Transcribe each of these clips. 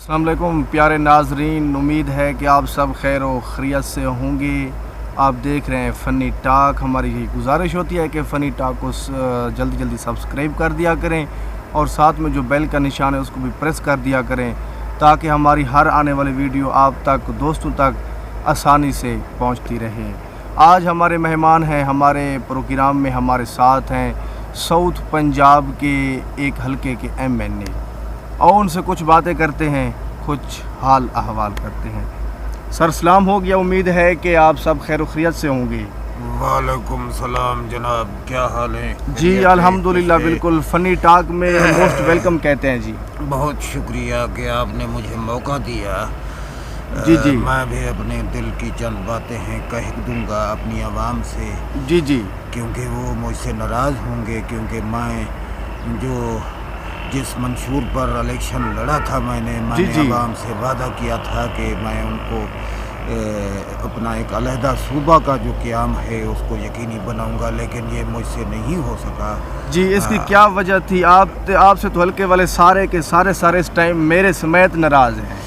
अस्सलाम वालेकुम प्यारे नाजरीन, उम्मीद है कि आप सब खैर व खैरियत से होंगे। आप देख रहे हैं फ़नी टॉक। हमारी यही गुजारिश होती है कि फ़नी टॉक को जल्दी जल्दी सब्सक्राइब कर दिया करें और साथ में जो बेल का निशान है उसको भी प्रेस कर दिया करें ताकि हमारी हर आने वाली वीडियो आप तक, दोस्तों तक आसानी से पहुंचती रहे। आज हमारे मेहमान हैं, हमारे प्रोग्राम में हमारे साथ हैं साउथ पंजाब के एक हलके के MNA और उनसे कुछ बातें करते हैं, कुछ हाल अहवाल करते हैं। सर सलाम हो गया, उम्मीद है कि आप सब खैर व खैरियत से होंगे। वालेकुम सलाम जनाब, क्या हाल है? जी अल्हम्दुलिल्लाह, बिल्कुल। फ़नी टॉक में मोस्ट वेलकम कहते हैं जी। बहुत शुक्रिया कि आपने मुझे मौका दिया। जी। मैं भी अपने दिल की चंद बातें हैं कह दूंगा अपनी आवाम से। जी क्योंकि वो मुझसे नाराज़ होंगे, क्योंकि मैं जिस मंशूर पर इलेक्शन लड़ा था मैंने आवाम से वादा किया था कि मैं उनको अपना एक अलहदा सूबा का जो क़याम है उसको यकीनी बनाऊंगा, लेकिन ये मुझसे नहीं हो सका। जी, इसकी क्या वजह थी? आपसे तो हल्के वाले सारे के सारे इस टाइम मेरे समेत नाराज़ हैं।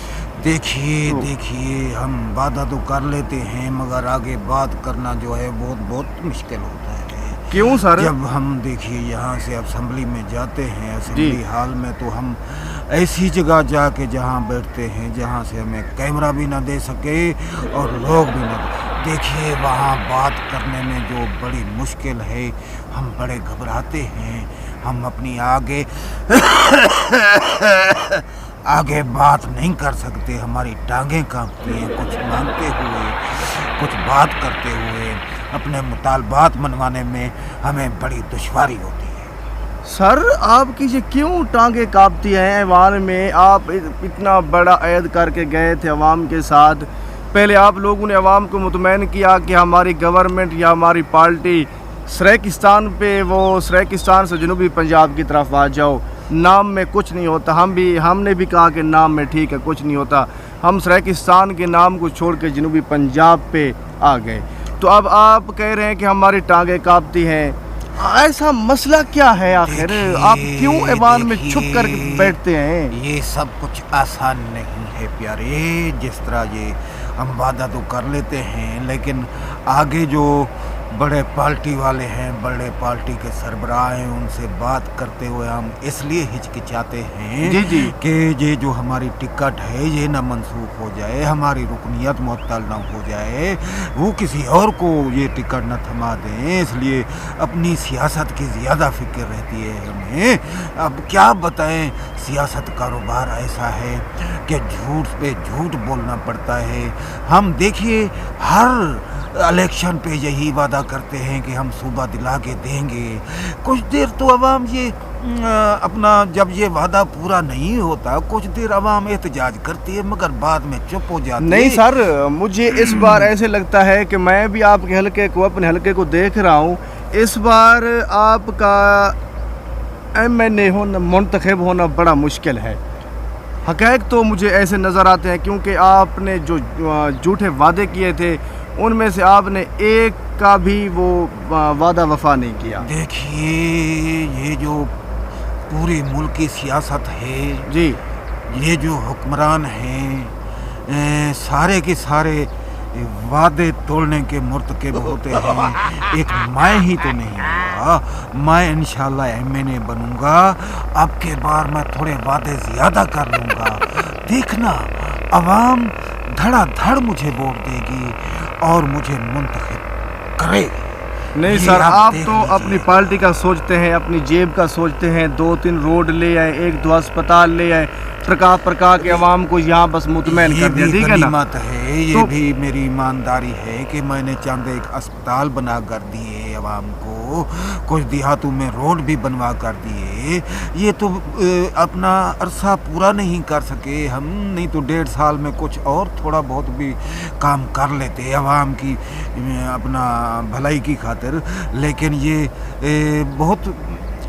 देखिए हम वादा तो कर लेते हैं मगर आगे बात करना जो है बहुत मुश्किल होता है। क्यों सर? जब हम देखिए यहाँ से असेंबली में जाते हैं, असेंबली हाल में, तो हम ऐसी जगह जाके जहाँ बैठते हैं जहाँ से हमें कैमरा भी ना दे सके और लोग भी ना देखिए, वहाँ बात करने में जो बड़ी मुश्किल है, हम बड़े घबराते हैं। हम अपनी आगे बात नहीं कर सकते, हमारी टांगें कांपती हैं कुछ मांगते हुए, कुछ बात करते हुए। अपने मुतालबात मनवाने में हमें बड़ी दुश्वारी होती है। सर आपकी ये क्यों टांगे कांपती हैं? ऐवान में आप इतना बड़ा ऐद करके गए थे अवाम के साथ। पहले आप लोगों ने अवाम को मुतमईन किया कि हमारी गवर्नमेंट या हमारी पार्टी सरेकिस्तान पे, वो सरेकिस्तान से जनूबी पंजाब की तरफ आ जाओ, नाम में कुछ नहीं होता। हमने भी कहा कि नाम में ठीक है, कुछ नहीं होता। हम सरेकिस्तान के नाम को छोड़ के जनूबी पंजाब पे आ गए। तो अब आप कह रहे हैं कि हमारी टांगें कांपती हैं। ऐसा मसला क्या है आखिर? आप क्यों ऐवान में छुप कर बैठते हैं? ये सब कुछ आसान नहीं है प्यारे। जिस तरह ये हम वादा तो कर लेते हैं, लेकिन आगे जो बड़े पार्टी वाले हैं, बड़े पार्टी के सरबराह हैं, उनसे बात करते हुए हम इसलिए हिचकिचाते हैं जी कि ये जो हमारी टिकट है ये ना मंसूख हो जाए, हमारी रुकनियत मुअत्तल ना हो जाए, वो किसी और को ये टिकट न थमा दें। इसलिए अपनी सियासत की ज़्यादा फिक्र रहती है हमें। अब क्या बताएं, सियासत कारोबार ऐसा है कि झूठ पे झूठ बोलना पड़ता है। हम देखिए हर इलेक्शन पे यही वादा करते हैं कि हम सूबा दिला के देंगे। कुछ देर तो अवाम ये अपना, जब ये वादा पूरा नहीं होता, कुछ देर अवाम एहतजाज करती है मगर बाद में चुप हो जाती है। नहीं सर, मुझे इस बार ऐसे लगता है कि मैं भी आपके हलके को, अपने हलके को देख रहा हूँ। इस बार आपका MNA होना, मुंतखब होना बड़ा मुश्किल है। हक़ाइक़ तो मुझे ऐसे नज़र आते हैं क्योंकि आपने जो झूठे वादे किए थे उनमें से आपने एक का भी वो वादा वफा नहीं किया। देखिए ये जो पूरी मुल्क की सियासत है जी, ये जो हुक्मरान हैं सारे के सारे वादे तोड़ने के मुर्तकिब होते हैं। एक मैं ही तो नहीं हुआ, मैं इंशाल्लाह MNA बनूंगा। अब के बार मैं थोड़े वादे ज़्यादा कर लूँगा। देखना अवाम धड़ाधड़ मुझे वोट देगी और मुझे मुंतखब करेगी। नहीं सर, आप तो अपनी पार्टी का सोचते हैं, अपनी जेब का सोचते हैं। 2-3 रोड ले आए, 1-2 अस्पताल ले आए, प्रका के अवाम को यहाँ बस मुतमईन कर दिया, ठीक है ना? ये तो भी मेरी ईमानदारी है कि मैंने चंद एक अस्पताल बना कर दिए अवाम को, कुछ देहातों में रोड भी बनवा कर दिए। ये तो अपना अरसा पूरा नहीं कर सके हम, नहीं तो 1.5 साल में कुछ और थोड़ा बहुत भी काम कर लेते अवाम की अपना भलाई की खातिर। लेकिन ये बहुत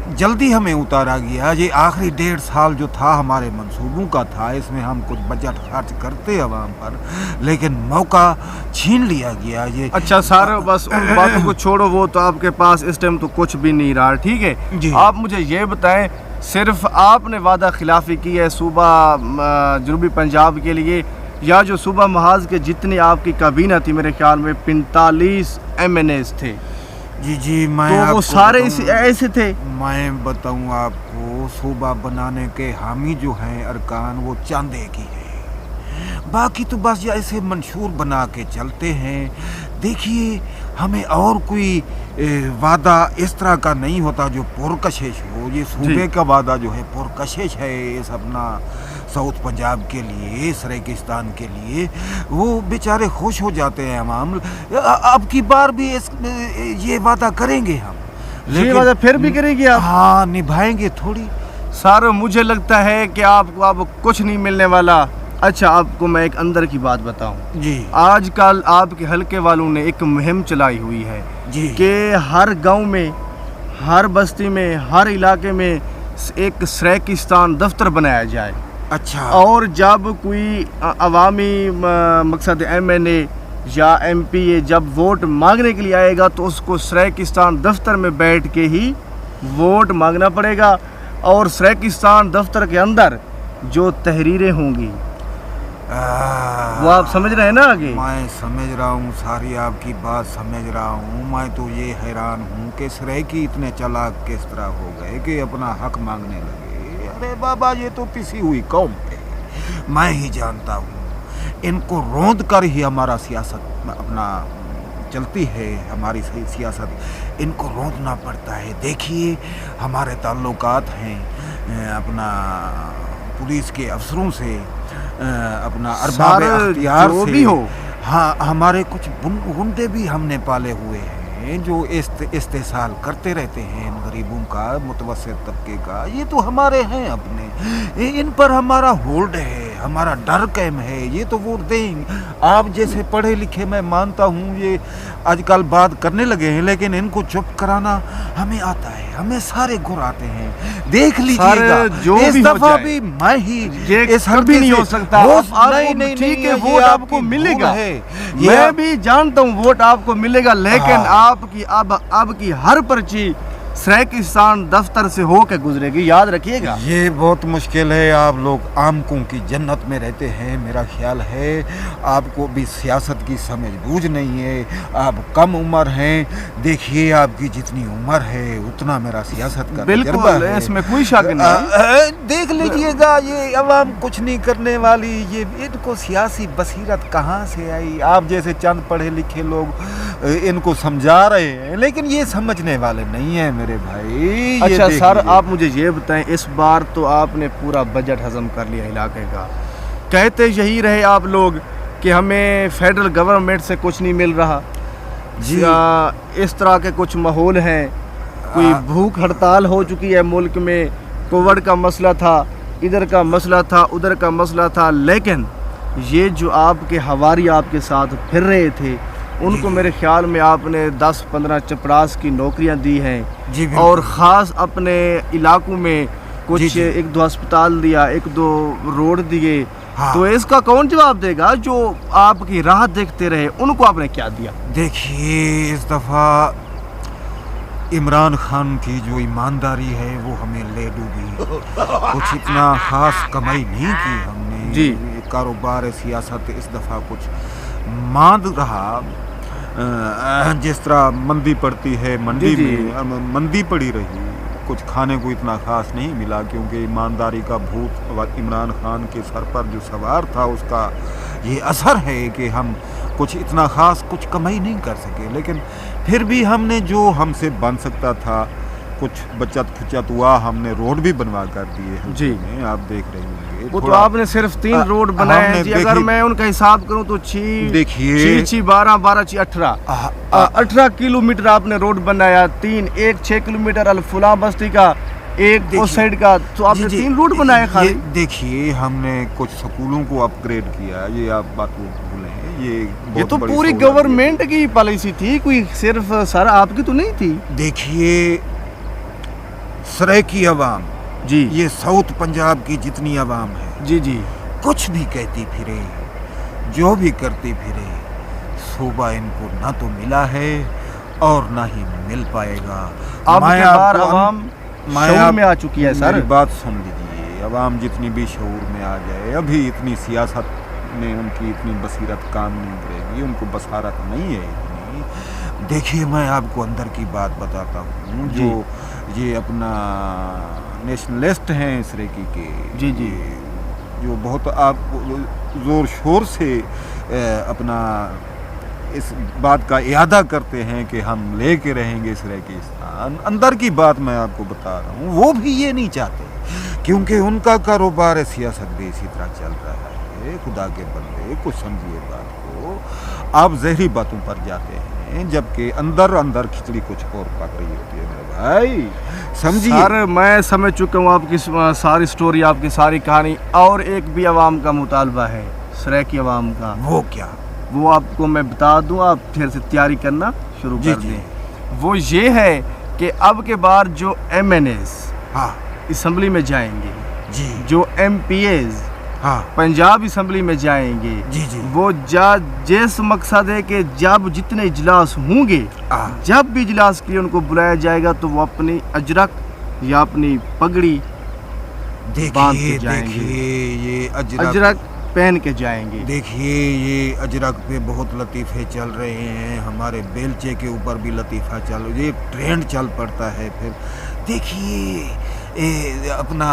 जल्दी हमें उतारा गया। ये आखिरी 1.5 साल जो था हमारे मंसूबों का था, इसमें हम कुछ बजट खर्च करते अवाम पर, लेकिन मौका छीन लिया गया। ये अच्छा सर, बस उन बातों को छोड़ो, वो तो आपके पास इस टाइम तो कुछ भी नहीं रहा, ठीक है? जी। आप मुझे ये बताएं صرف آپ نے وعدہ خلافی کی ہے صوبہ جنوبی پنجاب کے لیے، یا جو صوبہ محاذ کے جتنی آپ کی کابینہ تھی، میرے خیال میں 45 MNAs تھے، جی میں تو وہ سارے ایسے تھے؟ میں بتاؤں آپ کو، صوبہ بنانے کے حامی جو ہیں ارکان وہ چاندے کی ہے، باقی تو بس ایسے منشور بنا کے چلتے ہیں۔ دیکھیے ہمیں اور کوئی وعدہ اس طرح کا نہیں ہوتا جو پرکشش ہو۔ یہ صوبے کا وعدہ جو ہے پرکشش ہے، اس اپنا ساؤتھ پنجاب کے لیے، سریکستان کے لیے، وہ بیچارے خوش ہو جاتے ہیں عوام۔ اب کی بار بھی یہ وعدہ کریں گے ہم، یہ وعدہ پھر بھی کریں گے آپ؟ ہاں نبھائیں گے تھوڑی۔ سر مجھے لگتا ہے کہ آپ کو اب کچھ نہیں ملنے والا۔ اچھا آپ کو میں ایک اندر کی بات بتاؤں، جی آج کل آپ کے حلقے والوں نے ایک مہم چلائی ہوئی ہے جی کہ ہر گاؤں میں، ہر بستی میں، ہر علاقے میں ایک سریکستان دفتر بنایا جائے، اچھا، اور جب کوئی عوامی مقصد MNA یا MPA جب ووٹ مانگنے کے لیے آئے گا تو اس کو سریکستان دفتر میں بیٹھ کے ہی ووٹ مانگنا پڑے گا، اور سریکستان دفتر کے اندر جو تحریریں ہوں گی وہ آپ سمجھ رہے ہیں نا آگے؟ میں سمجھ رہا ہوں، ساری آپ کی بات سمجھ رہا ہوں۔ میں تو یہ حیران ہوں کہ سریکی اتنے چالاک کس طرح ہو گئے کہ اپنا حق مانگنے لگے۔ ارے بابا یہ تو پسی ہوئی قوم ہے، میں ہی جانتا ہوں، ان کو روند کر ہی ہمارا سیاست اپنا چلتی ہے، ہماری صحیح سیاست ان کو روندنا پڑتا ہے۔ دیکھیے ہمارے تعلقات ہیں اپنا پولیس کے افسروں سے، اپنا ارباب اختیار جو سے بھی ہو، ہاں ہمارے کچھ غنڈے بھی ہم نے پالے ہوئے ہیں جو استحصال کرتے رہتے ہیں غریبوں کا، متوسط طبقے کا۔ یہ تو ہمارے ہیں اپنے، ان پر ہمارا ہولڈ ہے، ہمارا ڈر قائم ہے، یہ تو ووٹ دیں گے۔ آپ جیسے پڑھے لکھے میں مانتا ہوں یہ آج کل بات کرنے لگے ہیں، لیکن ان کو چپ کرانا ہمیں آتا ہے، ہمیں سارے گر آتے ہیں۔ دیکھ لیجیے گا اس دفعہ بھی میں ہی یہ کبھی نہیں ہو سکتا۔ ٹھیک ہے ووٹ آپ کو ملے گا، میں بھی جانتا ہوں ووٹ آپ کو ملے گا، لیکن آپ کی اب کی ہر پرچی سریکستان دفتر سے ہو کے گزرے گی، یاد رکھیے گا۔ یہ بہت مشکل ہے، آپ لوگ آمکوں کی جنت میں رہتے ہیں، میرا خیال ہے آپ کو بھی سیاست کی سمجھ بوجھ نہیں ہے، آپ کم عمر ہیں۔ دیکھیے آپ کی جتنی عمر ہے اتنا میرا سیاست کا تجربہ ہے، اس میں کوئی شک نہیں۔ دیکھ لیجئے گا یہ عوام کچھ نہیں کرنے والی، یہ ان کو سیاسی بصیرت کہاں سے آئی؟ آپ جیسے چند پڑھے لکھے لوگ ان کو سمجھا رہے ہیں، لیکن یہ سمجھنے والے نہیں ہیں میرے بھائی۔ اچھا سر آپ مجھے یہ بتائیں، اس بار تو آپ نے پورا بجٹ ہضم کر لیا علاقے کا، کہتے یہی رہے آپ لوگ کہ ہمیں فیڈرل گورنمنٹ سے کچھ نہیں مل رہا جی، اس طرح کے کچھ ماحول ہیں، کوئی بھوک ہڑتال ہو چکی ہے ملک میں، کووڈ کا مسئلہ تھا، ادھر کا مسئلہ تھا، ادھر کا مسئلہ تھا، لیکن یہ جو آپ کے ہواری آپ کے ساتھ پھر رہے تھے ان کو میرے خیال میں آپ نے 10-15 چپراس کی نوکریاں دی ہیں، اور خاص اپنے علاقوں میں کچھ 1-2 ہسپتال دیا، 1-2 روڈ دیے، تو اس کا کون جواب دے گا؟ جو آپ کی راہ دیکھتے رہے ان کو آپ نے کیا دیا؟ دیکھیے اس دفعہ عمران خان کی جو ایمانداری ہے وہ ہمیں لے ڈوبی، کچھ اتنا خاص کمائی نہیں کی ہم نے جی، کاروبار سیاست اس دفعہ کچھ ماند رہا، جس طرح مندی پڑتی ہے منڈی میں مندی پڑی رہی، کچھ کھانے کو اتنا خاص نہیں ملا، کیونکہ ایمانداری کا بھوت عمران خان کے سر پر جو سوار تھا اس کا یہ اثر ہے کہ ہم کچھ اتنا خاص کچھ کمائی نہیں کر سکے، لیکن پھر بھی ہم نے جو ہم سے بن سکتا تھا کچھ بچت کھچت ہوا، ہم نے روڈ بھی بنوا کر دیے ہیں جی، آپ دیکھ رہے ہوں گے۔ وہ تو آپ نے صرف 3 روڈ بنائے ہیں جی، اگر میں ان کا حساب کروں تو 6 12 12 18 کلومیٹر آپ نے روڈ بنایا، 1 6 کلومیٹر الفلاں بستی کا، ایک اس سائڈ کا، تو آپ نے 3 روڈ بنائے خالی۔ دیکھیے ہم نے کچھ سکولوں کو اپ گریڈ کیا، یہ آپ بات بھولے ہیں، یہ تو پوری گورنمنٹ کی پالیسی تھی، کوئی صرف سر آپ کی تو نہیں تھی۔ دیکھیے سریکی عوام جی، یہ ساؤتھ پنجاب کی جتنی عوام ہے جی جی، کچھ بھی کہتی پھرے، جو بھی کرتی پھرے، صوبہ ان کو نہ تو ملا ہے اور نہ ہی مل پائے گا۔ اب کی بار عوام शऊर में आ चुकी है सर। मेरी बात सुन लीजिए, अवाम जितनी भी शऊर में आ जाए, अभी इतनी सियासत में उनकी इतनी बसीरत काम नहीं करेगी, उनको बसारत नहीं है इतनी। देखिए मैं आपको अंदर की बात बताता हूँ, जो ये अपना नेशनलिस्ट हैं सरेकी के, जी जी, जो बहुत आप ज़ोर शोर से अपना इस बात का इरादा करते हैं कि हम लेके रहेंगे सरेकिस्तान, अंदर की बात मैं आपको बता रहा हूँ, वो भी ये नहीं चाहते, क्योंकि उनका कारोबार सियासत भी इसी तरह चल रहा है। खुदा के बंदे कुछ समझिए बात को, आप जहरी बातों पर जाते हैं, जबकि अंदर अंदर खिचड़ी कुछ और पक रही होती है मेरे भाई, समझिए। सर मैं समझ चुका हूँ आपकी सारी स्टोरी, आपकी सारी कहानी। और एक भी अवाम का मुतालबा है, सरेकी अवाम का। वो क्या? वो आपको मैं बता दूं, आप फिर से तैयारी करना शुरू कर दें। वो ये है कि अब के बार जो MNAs हाँ असम्बली में जाएंगे, जी, जो MPAs हाँ पंजाब असम्बली में जाएंगे, जी जी, वो जिस मकसद है कि जब जितने इजलास होंगे, जब भी इजलास के लिए उनको बुलाया जाएगा तो वो अपनी अजरक या अपनी पगड़ी बांध के जाएंगे। देखिए ये अजरक पहन के जाएंगे। देखिए ये अजरक पे बहुत लतीफ़े चल रहे हैं, हमारे बेलचे के ऊपर भी लतीफ़ा चल, ये ट्रेंड चल पड़ता है। फिर देखिए अपना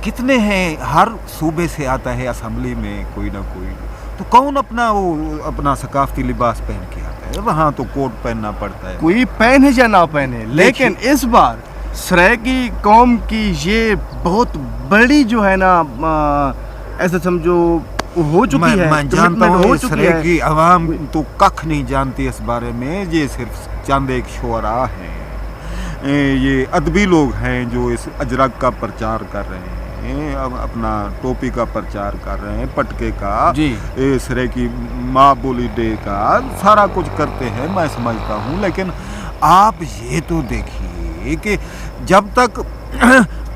कितने हैं, हर सूबे से आता है असम्बली में कोई ना कोई, तो कौन अपना सकाफती लिबास पहन के आता है? वहाँ तो कोट पहनना पड़ता है, कोई पहने या ना पहने, लेकिन इस बार सरेकी कौम की ये बहुत बड़ी जो है ना, ऐसा समझो हो चुकी है, मैं जानता हूँ हो इस चुकी तरह है। की आवाम तो कख नहीं जानती इस बारे में, ये सिर्फ चंद एक शुअरा हैं, ये अदबी लोग हैं जो इस अजरक का प्रचार कर रहे हैं, अब अपना टोपी का प्रचार कर रहे हैं, पटके का, इस तरह की माँ बोली डे का, सारा कुछ करते हैं, मैं समझता हूँ। लेकिन आप ये तो देखिए कि जब तक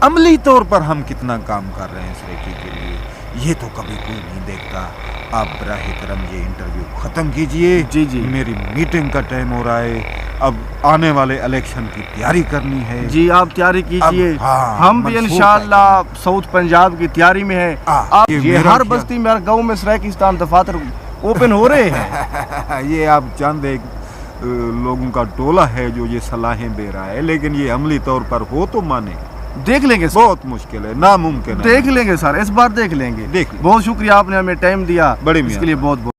अमली तौर पर हम कितना काम कर रहे हैं सरेकी के लिए, ये तो कभी कोई नहीं देखता। आप बराहे करम ये इंटरव्यू ख़त्म कीजिए, जी जी, मेरी मीटिंग का टाइम हो रहा है, अब आने वाले इलेक्शन की तैयारी करनी है। जी आप तैयारी कीजिए, हाँ, हम भी इंशाअल्लाह साउथ पंजाब की तैयारी में है। आप ये हर बस्ती में, हर गाँव में सरेकिस्तान दफातर ओपन हो रहे हैं। ये आप चंद एक लोगों का टोला है जो ये सलाहें दे रहा है, लेकिन ये अमली तौर पर हो तो माने, देख लेंगे सर, बहुत मुश्किल है, नामुमकिन है। देख लेंगे सर, इस बार देख लेंगे। बहुत शुक्रिया, आपने हमें टाइम दिया, बड़ी इसके लिए बहुत बहुत